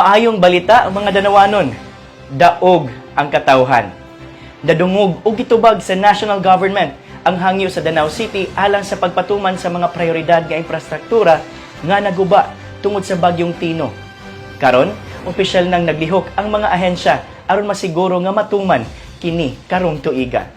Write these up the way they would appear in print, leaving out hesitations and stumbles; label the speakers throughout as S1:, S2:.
S1: Maayong balita ang mga Danawanon, daog ang katawhan. Nadungog og gitubag sa national government ang hangyo sa Danau City alang sa pagpatuman sa mga prioridad nga infrastruktura nga naguba tungod sa bagyong Tino. Karon, opisyal nang naglihok ang mga ahensya aron masiguro nga matuman kini karong tuiga.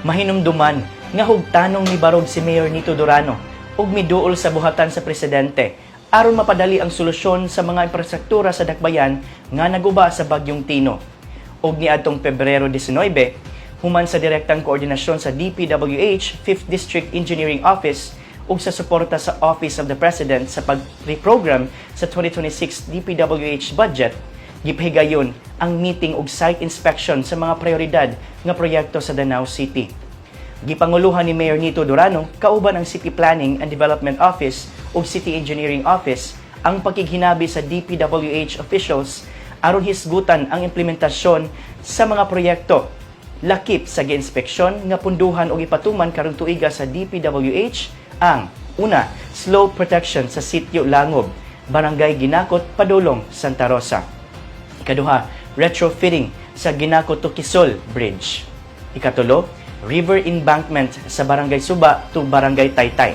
S1: Mahinumduman nga hugtanong ni Barog si Mayor Nito Durano ug miduol sa buhatan sa presidente aron mapadali ang solusyon sa mga infrastruktura sa dakbayan nga naguba sa bagyong Tino. Ug niadtong Pebrero 19, human sa direktang koordinasyon sa DPWH 5th District Engineering Office ug sa suporta sa Office of the President sa pag-reprogram sa 2026 DPWH budget, gipahigayon ang meeting ug site inspection sa mga prioridad nga proyekto sa Danau City. Gipanguluhan ni Mayor Nito Durano kauban ang City Planning and Development Office ug City Engineering Office ang pagkighinabi sa DPWH officials aron hisgutan ang implementasyon sa mga proyekto. Lakip sa gi-inspeksyon nga punduhan og ipatuman karong tuiga sa DPWH ang una, slow protection sa Sitio Langob, Barangay Ginakot, Padulong, Santa Rosa. Ikaduha, retrofitting sa Ginakot to Quezon Bridge. Ikatulo, river embankment sa Barangay Suba to Barangay Taytay.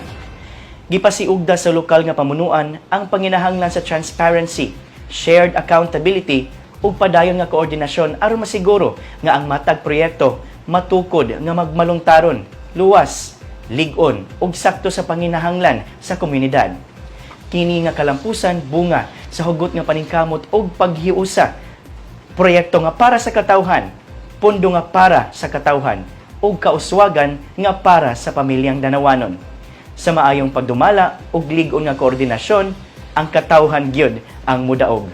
S1: Gipasiugda sa lokal nga pamunuan ang panginahanglan sa transparency, shared accountability ug padayon nga koordinasyon aron masiguro nga ang matag proyekto matukod nga magmalungtaron, luwas, lig-on ug sakto sa panginahanglan sa komunidad. Kini nga kalampusan bunga sa hugot nga paningkamot ug paghiusa, proyekto nga para sa katawhan, pondo nga para sa katawhan ug kauswagan nga para sa pamilyang Danawanon. Sa maayong pagdumala ug lig-on nga koordinasyon, ang katawhan gyud ang mudaog.